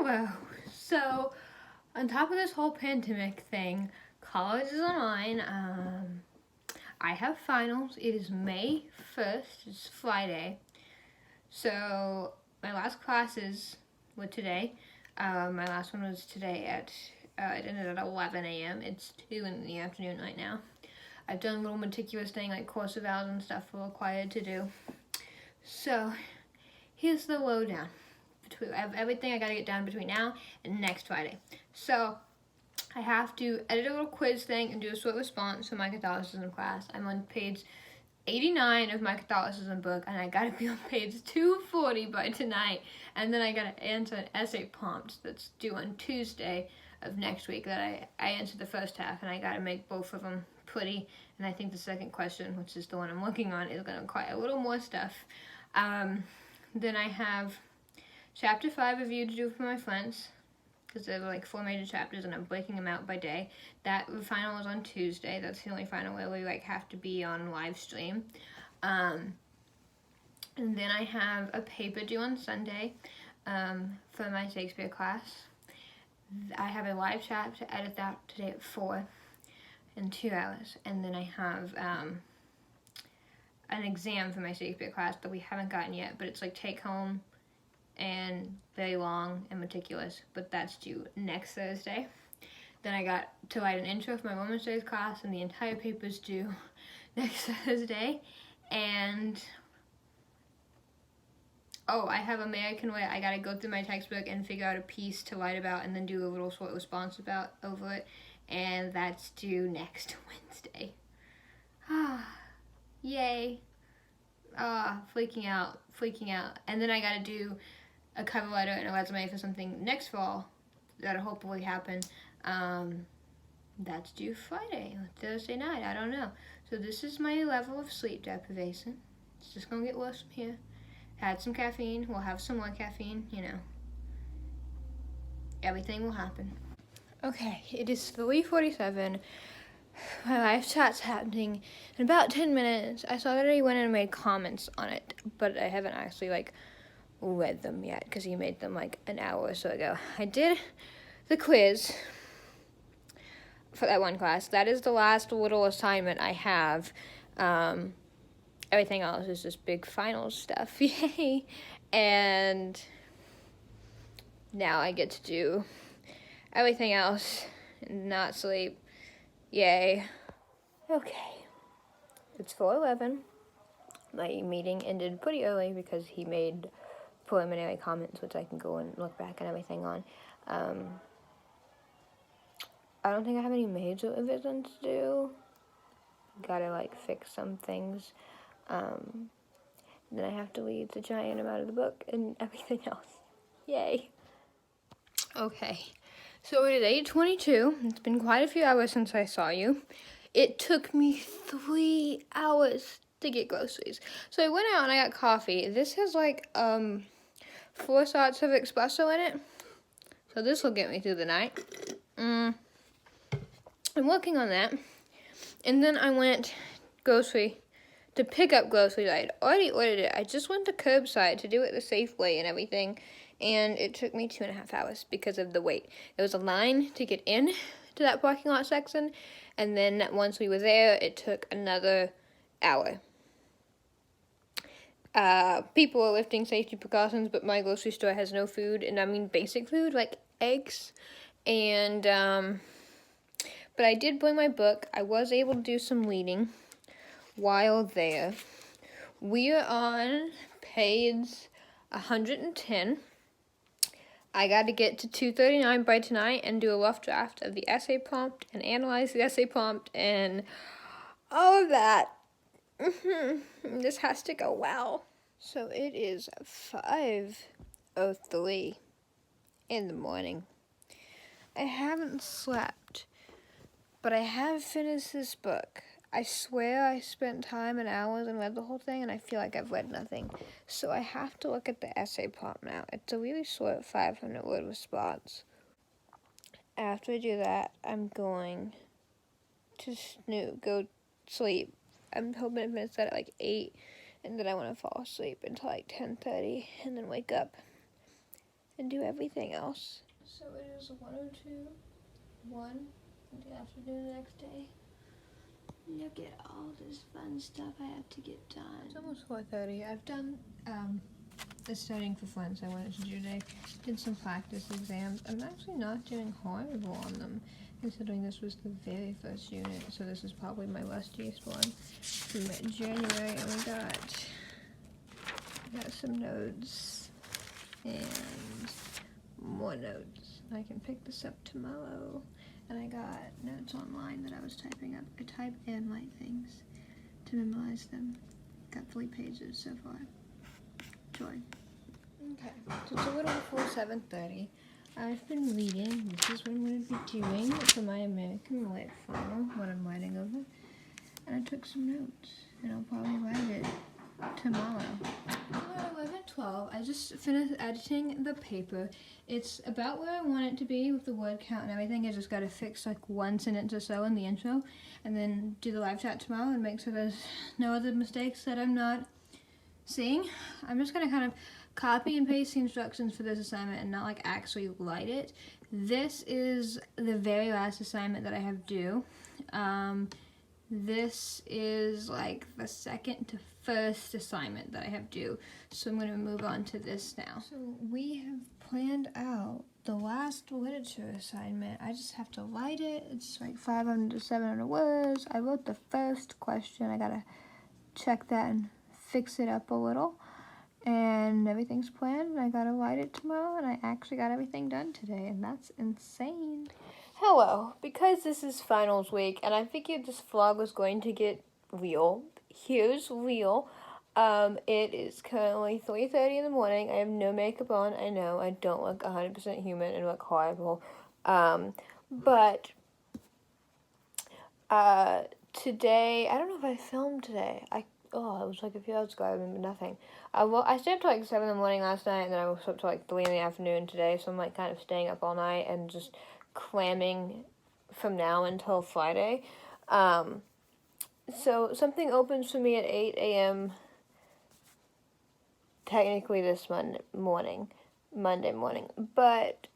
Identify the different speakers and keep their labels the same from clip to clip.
Speaker 1: Whoa. So, on top of this whole pandemic thing, college is online. I have finals. It is May 1st. It's Friday. So, my last classes were today. My last one was today it ended at 11 a.m. It's 2 in the afternoon right now. I've done a little meticulous thing like course evals and stuff we're required to do. So, here's the lowdown. Everything I gotta get done between now and next Friday. So, I have to edit a little quiz thing and do a short response for my Catholicism class. I'm on page 89 of my Catholicism book, and I gotta be on page 240 by tonight. And then I gotta answer an essay prompt that's due on Tuesday of next week that I answered the first half, and I gotta make both of them pretty. And I think the second question, which is the one I'm working on, is gonna require a little more stuff. Then I have Chapter 5 review to do for my friends, because there were like 4 major chapters and I'm breaking them out by day. That final was on Tuesday. That's the only final where we have to be on live stream. And then I have a paper due on Sunday for my Shakespeare class. I have a live chat to edit that today at 4 in 2 hours. And then I have an exam for my Shakespeare class that we haven't gotten yet, but it's like take home and very long and meticulous, but that's due next Thursday. Then I got to write an intro for my Women's Studies class, and the entire paper's due next Thursday. And I have American Way. I gotta go through my textbook and figure out a piece to write about and then do a little short response about over it, and that's due next Wednesday. Yay. Freaking out. And then I gotta do a cover letter and a resume for something next fall that'll hopefully happen. That's due Friday or Thursday night, I don't know. So this is my level of sleep deprivation. It's just gonna get worse from here. Had some caffeine, we'll have some more caffeine, Everything will happen. Okay, it is 3:47. My live chat's happening in about 10 minutes. I saw that he went and made comments on it, but I haven't actually read them yet because he made them an hour or so ago. I did the quiz for that one class. That is the last little assignment I have. Everything else is just big final stuff. Yay! And now I get to do everything else and not sleep. Yay. Okay. It's 4:11. My meeting ended pretty early because he made preliminary comments, which I can go and look back and everything on. I don't think I have any major revisions to do. Gotta fix some things. Then I have to read the giant amount of the book and everything else. Yay. Okay. So it is 8:22. It's been quite a few hours since I saw you. It took me 3 hours to get groceries. So I went out and I got coffee. This has 4 shots of espresso in it. So this will get me through the night. I'm working on that. And then I went to pick up groceries. I had already ordered it. I just went to curbside to do it the safe way and everything. And it took me 2.5 hours because of the wait. There was a line to get in to that parking lot section. And then once we were there, it took another hour. People are lifting safety precautions, but my grocery store has no food, and I mean basic food, like eggs, and, but I did bring my book. I was able to do some reading while there. We are on page 110. I got to get to 239 by tonight and do a rough draft of the essay prompt and analyze the essay prompt and all of that. This has to go well. So it is 5:03 in the morning. I haven't slept, but I have finished this book. I swear I spent time and hours and read the whole thing, and I feel like I've read nothing. So I have to look at the essay prompt now. It's a really short 500-word response. After I do that, I'm going to go sleep. I'm hoping to finish that at 8, and then I want to fall asleep until 10:30, and then wake up and do everything else. So it is 1:02, 1 in the afternoon the next day. Look at all this fun stuff I have to get done. It's almost 4:30. I've done the studying for Flint. I went to today, did some practice exams. I'm actually not doing horrible on them, considering this was the very first unit, so this is probably my lustiest one from January, and we got some notes and more notes. I can pick this up tomorrow. And I got notes online that I was typing up. I type and write things to memorize them. Got 3 pages so far. Joy. Okay, so it's a little before 7:30. I've been reading. This is what I'm going to be doing for my American Lit final, what I'm writing over. And I took some notes, and I'll probably write it tomorrow. At 11:12, I just finished editing the paper. It's about where I want it to be with the word count and everything. I just got to fix like 1 sentence or so in the intro, and then do the live chat tomorrow and make sure there's no other mistakes that I'm not seeing. I'm just going to kind of copy and paste the instructions for this assignment and not like actually write it. This is the very last assignment that I have due. This is like the second to first assignment that I have due. So I'm going to move on to this now. So we have planned out the last literature assignment. I just have to write it. It's like 500 to 700 words. I wrote the first question. I got to check that and fix it up a little. And everything's planned. I got to write it tomorrow, and I actually got everything done today, and that's insane. Hello, because this is finals week, and I figured this vlog was going to get real. Here's real. It is currently 3:30 in the morning. I have no makeup on. I know I don't look 100% human and look horrible. But today, I don't know if I filmed today. It was like a few hours ago. I remember nothing. I stayed up till like 7 in the morning last night, and then I was up till like 3 in the afternoon today. So I'm like kind of staying up all night and just cramming from now until Friday. So something opens for me at 8 a.m. technically this Monday morning, but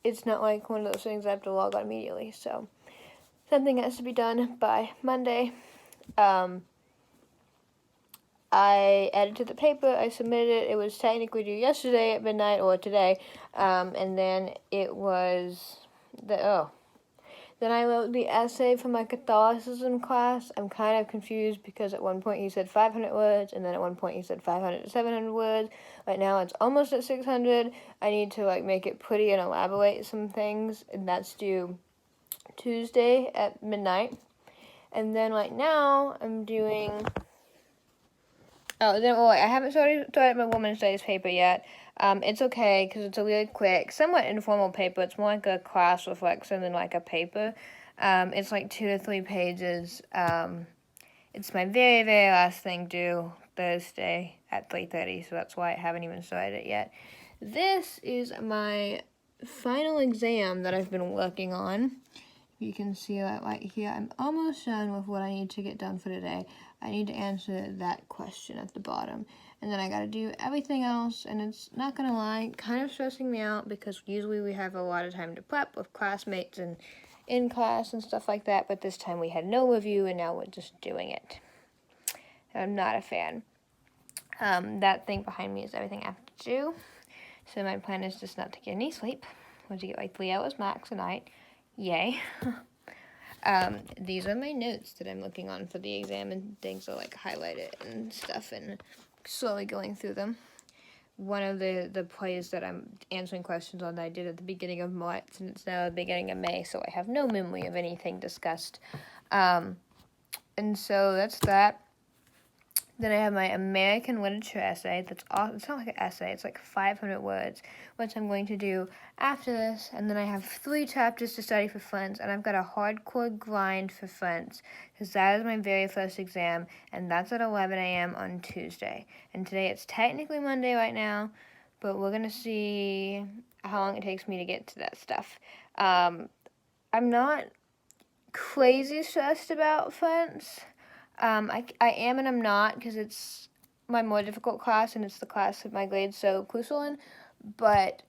Speaker 1: it's not like one of those things I have to log on immediately, so something has to be done by Monday. I edited the paper, I submitted it. It was technically due yesterday at midnight, or today, and then it was Then I wrote the essay for my Catholicism class. I'm kind of confused because at one point he said 500 words, and then at one point he said 500 to 700 words. Right now it's almost at 600. I need to like make it pretty and elaborate some things, and that's due Tuesday at midnight. And then right now I'm doing... I haven't started my women's studies paper yet. It's okay because it's a really quick, somewhat informal paper. It's more like a class reflection than like a paper. It's like 2 to 3 pages. It's my very, very last thing due Thursday at 3:30, so that's why I haven't even started it yet. This is my final exam that I've been working on. You can see that right here. I'm almost done with what I need to get done for today. I need to answer that question at the bottom. And then I gotta do everything else, and it's not gonna lie, kind of stressing me out because usually we have a lot of time to prep with classmates and in class and stuff like that, but this time we had no review and now we're just doing it. I'm not a fan. That thing behind me is everything I have to do. So my plan is just not to get any sleep. I want to get like 3 hours max a night. Yay. These are my notes that I'm looking on for the exam, and things are like highlighted and stuff, and slowly going through them. One of the plays that I'm answering questions on that I did at the beginning of March, and it's now the beginning of May, so I have no memory of anything discussed. And so that's that. Then I have my American literature essay. It's not like an essay. It's like 500 words, which I'm going to do after this. And then I have 3 chapters to study for Friends, and I've got a hardcore grind for Friends, because that is my very first exam, and that's at 11 a.m. on Tuesday. And today it's technically Monday right now, but we're going to see how long it takes me to get to that stuff. I'm not crazy stressed about Friends. I am and I'm not, because it's my more difficult class, and it's the class that my grade's so crucial in, but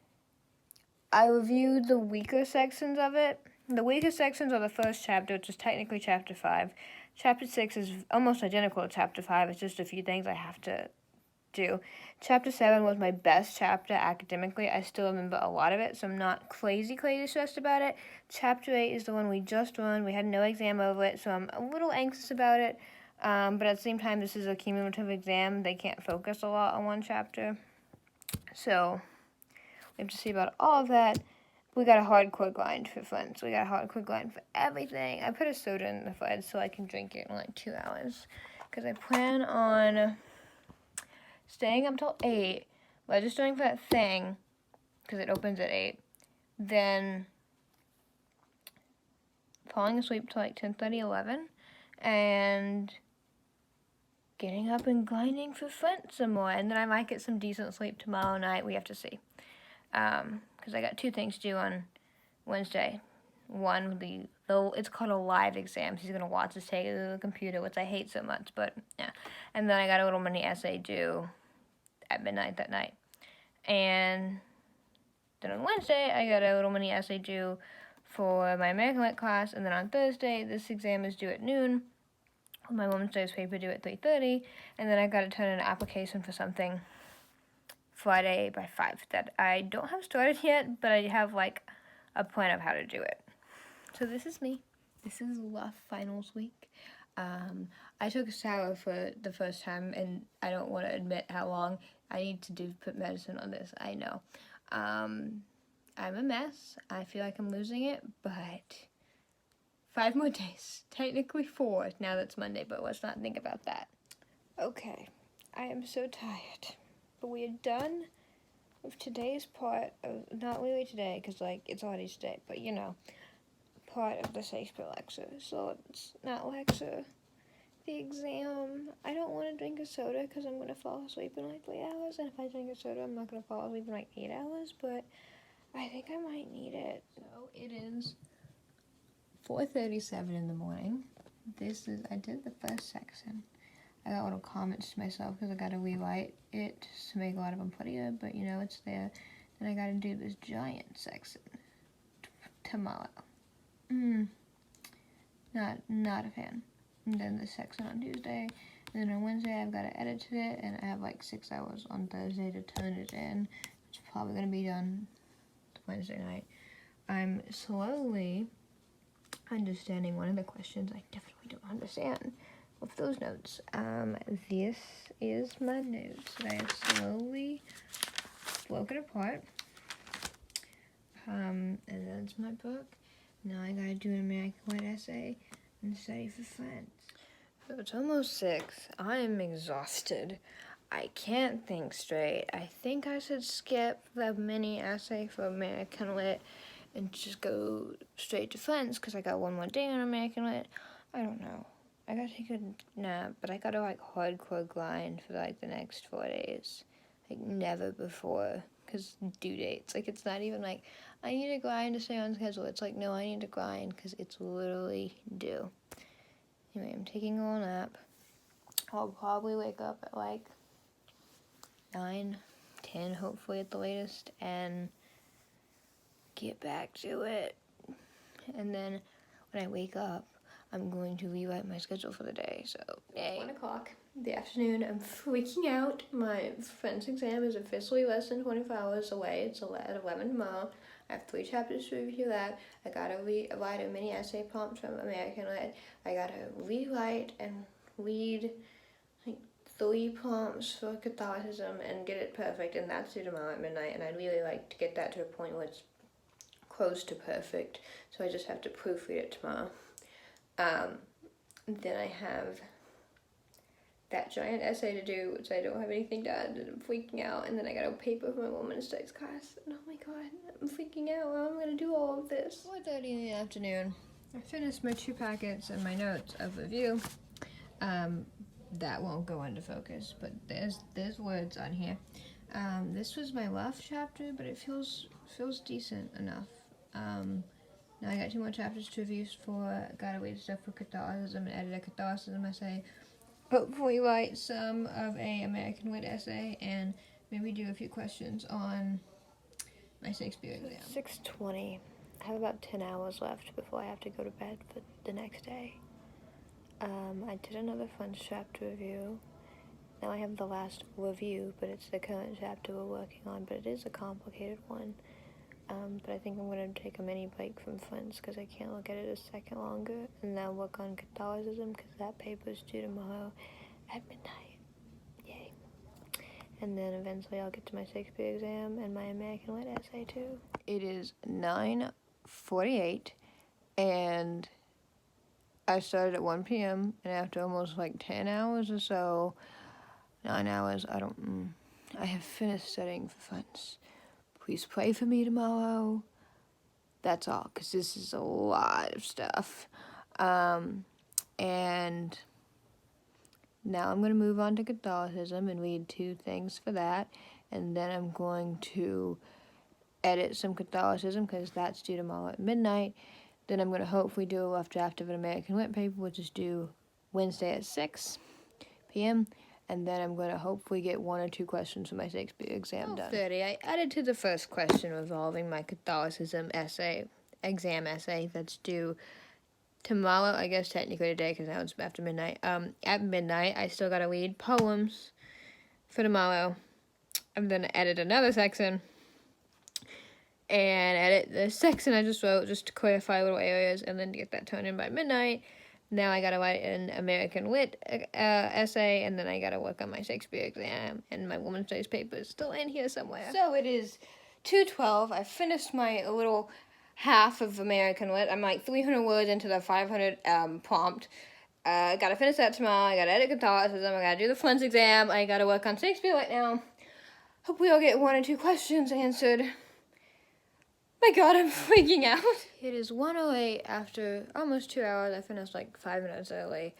Speaker 1: I reviewed the weaker sections of it. The weaker sections are the first chapter, which is technically chapter 5. Chapter 6 is almost identical to chapter 5. It's just a few things I have to do. Chapter 7 was my best chapter academically. I still remember a lot of it, so I'm not crazy stressed about it. Chapter 8 is the one we just run. We had no exam over it, so I'm a little anxious about it. But at the same time, this is a cumulative exam. They can't focus a lot on one chapter. So we have to see about all of that. We got a hardcore grind for friends. We got a hardcore grind for everything. I put a soda in the fridge so I can drink it in like 2 hours. Because I plan on staying up till 8, registering for that thing, because it opens at 8. Then falling asleep till like 10:30, 11. And getting up and grinding for friends some more. And then I might get some decent sleep tomorrow night. We have to see. Because I got 2 things due on Wednesday. One, it's called a live exam. He's going to watch us take it to the computer, which I hate so much, but yeah. And then I got a little mini essay due at midnight that night. And then on Wednesday, I got a little mini essay due for my American Lit class. And then on Thursday, this exam is due at noon. My Women's Studies paper due at 3:30. And then I got to turn in an application for something Friday by 5 that I don't have started yet, but I have like a plan of how to do it. So this is me. This is rough finals week. I took a shower for the first time, and I don't want to admit how long I need to put medicine on this. I know. I'm a mess. I feel like I'm losing it, but 5 more days. Technically 4 now that's Monday, but let's not think about that. Okay, I am so tired. But we are done with today's part of, not really today, because like it's already today, but you know, part of the Shakespeare lecture. So it's not lecture. The exam. I don't want to drink a soda because I'm going to fall asleep in like 3 hours. And if I drink a soda, I'm not going to fall asleep in like 8 hours. But I think I might need it. So it is 4:37 in the morning. I did the first section. I got little comments to myself because I got to rewrite it to make a lot of them prettier. But you know, it's there. Then I got to do this giant section tomorrow. Not a fan. And then the section on Tuesday. And then on Wednesday, I've got to edit it, and I have like 6 hours on Thursday to turn it in. It's probably going to be done Wednesday night. I'm slowly understanding one of the questions I definitely don't understand with those notes. This is my notes that I have slowly broken apart. And that's my book. Now I gotta do an American Lit essay and study for friends. So it's almost 6. I am exhausted. I can't think straight. I think I should skip the mini essay for American Lit and just go straight to friends because I got one more day on American Lit. I don't know. I gotta take a nap, but I gotta like hardcore grind for like the next 4 days. Like never before. Because due dates. Like it's not even like, I need to grind to stay on schedule. It's like, no, I need to grind because it's literally due. Anyway, I'm taking a little nap. I'll probably wake up at like 9, 10, hopefully at the latest, and get back to it. And then when I wake up, I'm going to rewrite my schedule for the day. So, yay. 1 o'clock in the afternoon. I'm freaking out. My friend's exam is officially less than 24 hours away. It's at 11 tomorrow. I have 3 chapters to review that. I gotta write a mini essay prompt from American Lit. I gotta rewrite and read like 3 prompts for Catholicism and get it perfect. And that's due tomorrow at midnight. And I'd really like to get that to a point where it's close to perfect. So I just have to proofread it tomorrow. Then I have that giant essay to do, which I don't have anything done, and I'm freaking out. And then I got a paper for my Women's Studies class, and oh my god, I'm freaking out. How am I gonna do all of this? 4:30 in the afternoon. I finished my 2 packets and my notes of review. That won't go into focus, but there's words on here. This was my rough chapter, but it feels decent enough. Now I got 2 more chapters to review for. Gotta read stuff for Catholicism and edit a Catholicism essay. Hopefully write some of a American Lit essay and maybe do a few questions on my Shakespeare exam.
Speaker 2: 6:20. I have about 10 hours left before I have to go to bed for the next day. I did another fun chapter review. Now I have the last review, but it's the current chapter we're working on, but it is a complicated one. But I think I'm going to take a mini break from Friends because I can't look at it a second longer, and then work on Catholicism because that paper is due tomorrow at midnight. Yay. And then eventually I'll get to my Shakespeare exam and my American Lit essay too. It is 9:48, and I started at 1 p.m., and after almost like 10 hours or so, 9 hours, I have finished studying for Friends. Please pray for me tomorrow. That's all, because this is a lot of stuff. And now I'm going to move on to Catholicism and read 2 things for that. And then I'm going to edit some Catholicism, because that's due tomorrow at midnight. Then I'm going to hopefully do a rough draft of an American Lit paper, which is due Wednesday at 6 p.m., and then I'm going to hopefully get 1 or 2 questions for my Shakespeare exam done. 12:30, I added to the first question revolving my Catholicism exam essay that's due tomorrow, I guess technically today because now it's after midnight. At midnight, I still got to read poems for tomorrow. I'm going to edit another section and edit the section I just wrote just to clarify little areas and then get that turned in by midnight. Now I gotta write an American Lit essay, and then I gotta work on my Shakespeare exam, and my Women's Studies paper is still in here somewhere. So it is 2:12. I finished my little half of American Lit. I'm like 300 words into the 500 prompt. Gotta finish that tomorrow. I gotta edit Catholicism. I gotta do the Friends exam. I gotta work on Shakespeare right now. Hopefully I'll get 1 or 2 questions answered. My God, I'm freaking out. It is 1:08 after almost 2 hours. I finished like 5 minutes early.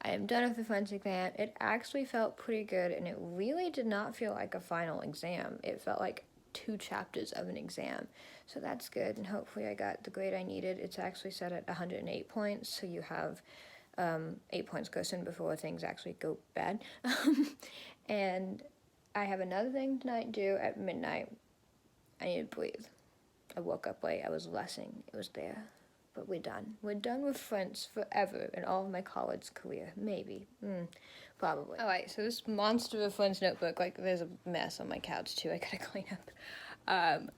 Speaker 2: I am done with the French exam. It actually felt pretty good, and it really did not feel like a final exam. It felt like 2 chapters of an exam. So that's good, and hopefully I got the grade I needed. It's actually set at 108 points, so you have 8 points cushion before things actually go bad. And I have another thing tonight due at midnight. I need to breathe. I woke up late. I was lessing. It was there. But we're done. We're done with Friends forever in all of my college career. Maybe. Probably. Alright, so this monster of Friends notebook, like, there's a mess on my couch, too. I gotta clean up.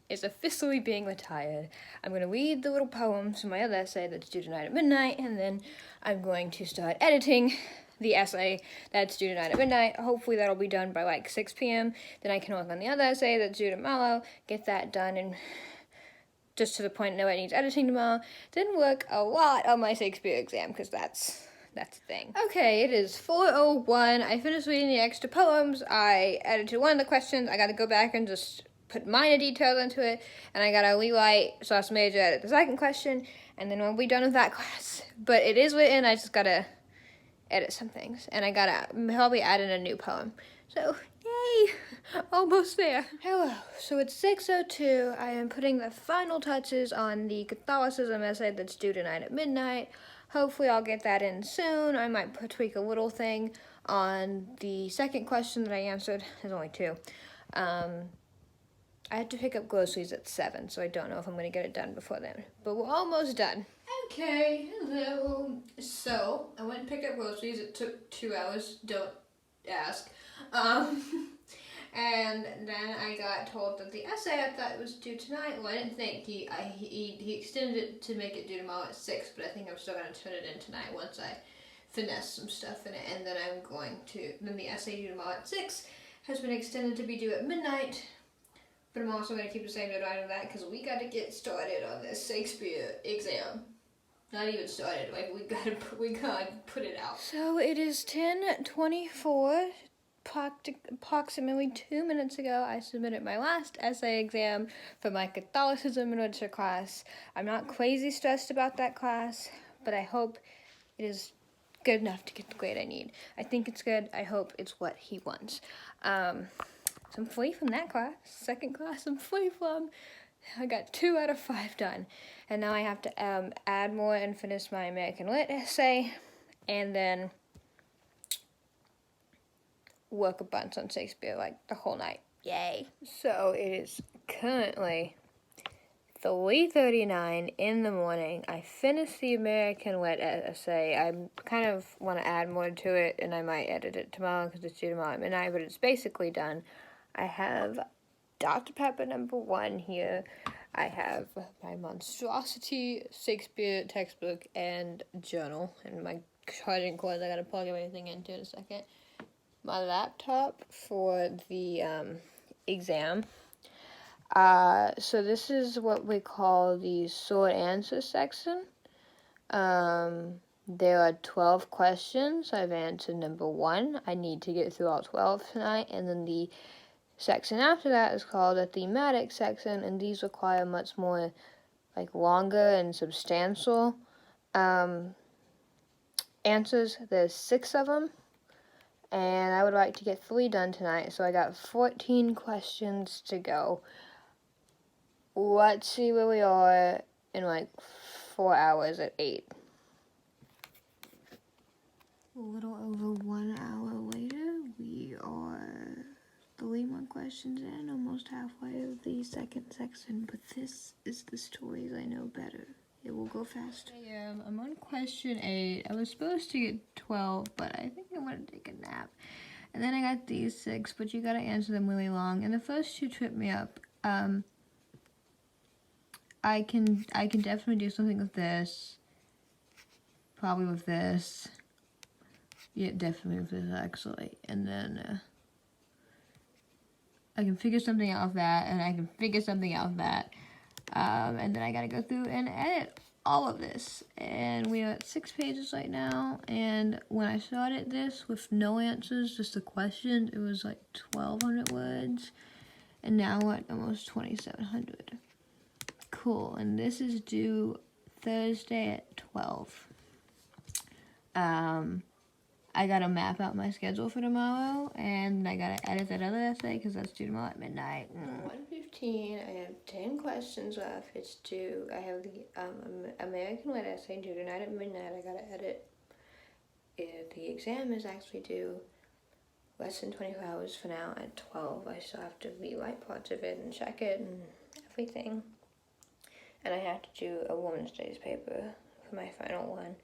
Speaker 2: Is officially being retired. I'm gonna read the little poems from my other essay that's due tonight at midnight, and then I'm going to start editing the essay that's due tonight at midnight. Hopefully that'll be done by, like, 6 p.m. Then I can work on the other essay that's due tomorrow, get that done, and just to the point no one needs editing tomorrow. Then work a lot on my Shakespeare exam, because that's the thing. Okay, it is 4:01. I finished reading the extra poems. I edited 1 of the questions. I gotta go back and just put minor details into it, and I gotta rewrite / major edit the second question, and then we'll be done with that class. But it is written, I just gotta edit some things, and I gotta probably add in a new poem. So, yay! Almost there. Hello. So it's 6:02. I am putting the final touches on the Catholicism essay that's due tonight at midnight. Hopefully I'll get that in soon. I might tweak a little thing on the second question that I answered. There's only 2. I had to pick up groceries at 7, so I don't know if I'm going to get it done before then. But we're almost done. Okay, hello. So, I went and picked up groceries. It took 2 hours. Don't ask. And then I got told that the essay I thought was due tonight. Well, I didn't think he extended it to make it due tomorrow at 6, but I think I'm still going to turn it in tonight once I finesse some stuff in it. And then then the essay due tomorrow at 6 has been extended to be due at midnight. But I'm also going to keep the same deadline of that because we got to get started on this Shakespeare exam. Not even started, like we gotta put it out. So it is 10:24. Approximately 2 minutes ago, I submitted my last essay exam for my Catholicism and Literature class. I'm not crazy stressed about that class, but I hope it is good enough to get the grade I need. I think it's good. I hope it's what he wants. So I'm free from that class. Second class I'm free from. I got 2 out of 5 done. And now I have to add more and finish my American Lit essay. And then work a bunch on Shakespeare, like, the whole night. Yay. So it is currently 3:39 in the morning. I finished the American Lit essay. I kind of want to add more to it, and I might edit it tomorrow because it's due tomorrow at midnight, but it's basically done. I have Dr. Pepper #1 here. I have my monstrosity Shakespeare textbook and journal, and my charging cord I gotta plug everything into in a second. My laptop for the exam. So this is what we call the short answer section. There are 12 questions. I've answered number 1. I need to get through all 12 tonight, and then the section after that is called a thematic section, and these require much more longer and substantial answers. There's 6 of them, and I would like to get 3 done tonight, so I got 14 questions to go. Let's see where we are in 4 hours at 8. A little over 1 hour later, we are 3 more questions in, almost halfway of the second section, but this is the stories I know better. It will go fast. I'm on question 8. I was supposed to get 12, but I think I'm going to take a nap. And then I got these 6, but you got to answer them really long. And the first 2 tripped me up. I can definitely do something with this. Probably with this. Yeah, definitely with this, actually. And then I can figure something out with that, and I can figure something out with that. And then I gotta go through and edit all of this. And we are at 6 pages right now. And when I started this with no answers, just the questions, it was 1,200 words. And now we're at almost 2,700. Cool. And this is due Thursday at 12. I gotta map out my schedule for tomorrow, and I gotta edit that other essay because that's due tomorrow at midnight. 1:15. I have 10 questions left. It's due. I have the American Lit essay due tonight at midnight. I gotta edit. The exam is actually due less than 24 hours for now at 12. I still have to rewrite parts of it and check it and everything. And I have to do a woman's studies paper for my final one.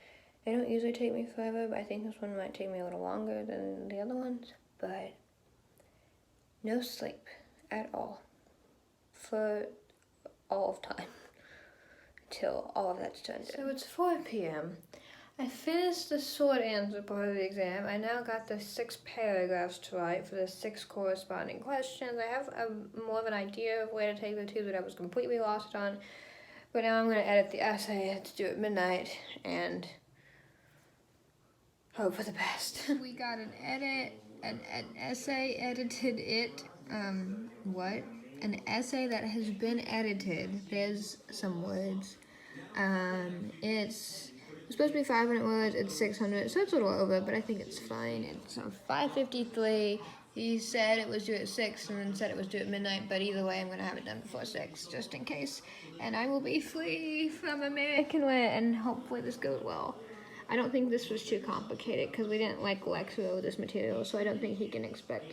Speaker 2: They don't usually take me forever, but I think this one might take me a little longer than the other ones. But no sleep at all for all of time until all of that's done. So it's 4 p.m. I finished the short answer part of the exam. I now got the 6 paragraphs to write for the 6 corresponding questions. I have more of an idea of where to take the 2 that I was completely lost on. But now I'm going to edit the essay. I have to do it at midnight and hope for the best. We got an essay edited an essay that has been edited. There's some words. It's supposed to be 500 words. It's 600, so it's a little over, but I think it's fine. It's 5:53. He said it was due at 6 and then said it was due at midnight, but either way, I'm going to have it done before 6, just in case. And I will be free from American Lit, and hopefully this goes well. I don't think this was too complicated, because we didn't lecture over this material, so I don't think he can expect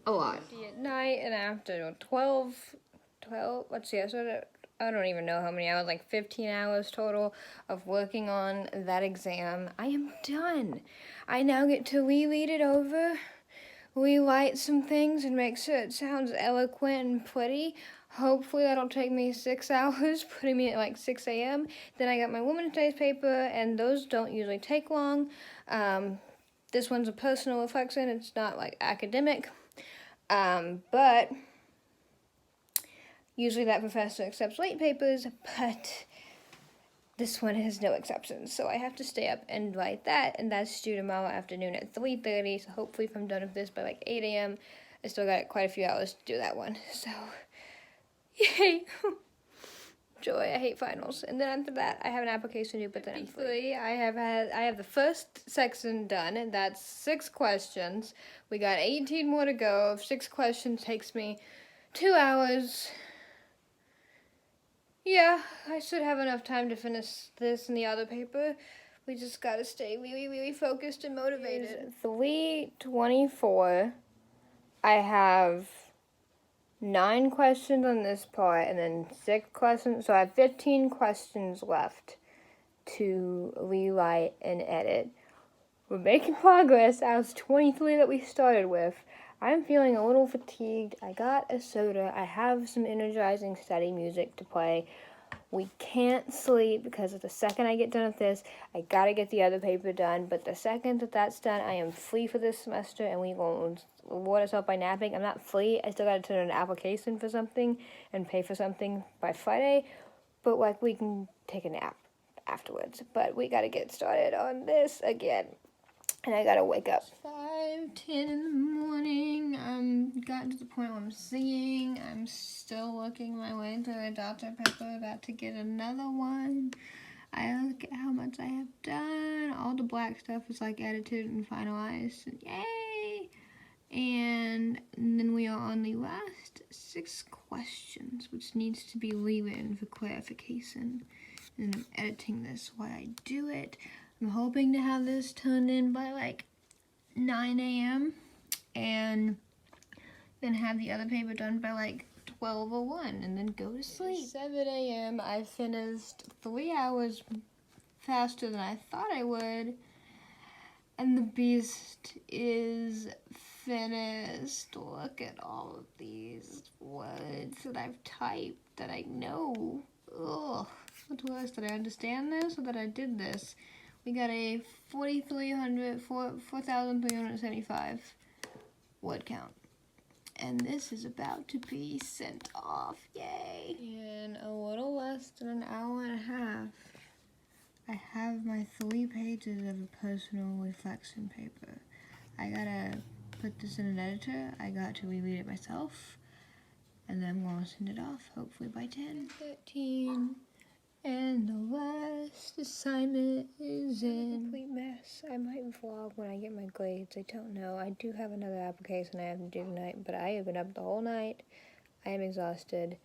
Speaker 2: a lot. At night, and after 12, let's see, I don't even know how many hours, 15 hours total of working on that exam. I am done. I now get to reread it over, rewrite some things, and make sure it sounds eloquent and pretty. Hopefully that'll take me 6 hours, putting me at 6 a.m. Then I got my women's studies paper, and those don't usually take long. This one's a personal reflection. It's not academic. But usually that professor accepts late papers, but this one has no exceptions. So I have to stay up and write that, and that's due tomorrow afternoon at 3:30. So hopefully if I'm done with this by 8 a.m., I still got quite a few hours to do that one. So yay! Joy, I hate finals. And then after that, I have an application due, but then I'm free. I have the first section done, and that's 6 questions. We got 18 more to go. If 6 questions takes me 2 hours, yeah, I should have enough time to finish this and the other paper. We just gotta stay really, really focused and motivated. 3:24. I have 9 questions on this part, and then 6 questions. So I have 15 questions left to rewrite and edit. We're making progress. That was 23 that we started with. I'm feeling a little fatigued. I got a soda. I have some energizing study music to play. We can't sleep because the second I get done with this, I gotta get the other paper done. But the second that that's done, I am free for this semester, and we won't reward ourselves by napping. I'm not free. I still gotta turn in an application for something and pay for something by Friday. But like, we can take a nap afterwards. But we gotta get started on this again. And I gotta wake up. 5:10 in the morning. I'm gotten to the point where I'm singing. I'm still working my way through a Dr. Pepper. About to get another one. I look at how much I have done. All the black stuff is like edited and finalized. Yay! And then we are on the last 6 questions, which needs to be rewritten for clarification. And I'm editing this while I do it. I'm hoping to have this turned in by like 9 a.m. and then have the other paper done by like 12:01 and then go to sleep. 7 a.m. I finished 3 hours faster than I thought I would. And the beast is finished. Look at all of these words that I've typed that I know. Ugh. What was? Did I understand this or that I did this? We got a 4,375 word count. And this is about to be sent off. Yay! In a little less than an hour and a half, I have my 3 pages of a personal reflection paper. I gotta put this in an editor. I got to reread it myself. And then I'm gonna send it off, hopefully by 10:13. And the last assignment is in. Complete mess. I might vlog when I get my grades. I don't know. I do have another application I have to do tonight, but I have been up the whole night. I am exhausted.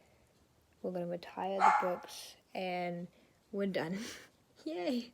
Speaker 2: We're gonna retire the books, and we're done. Yay!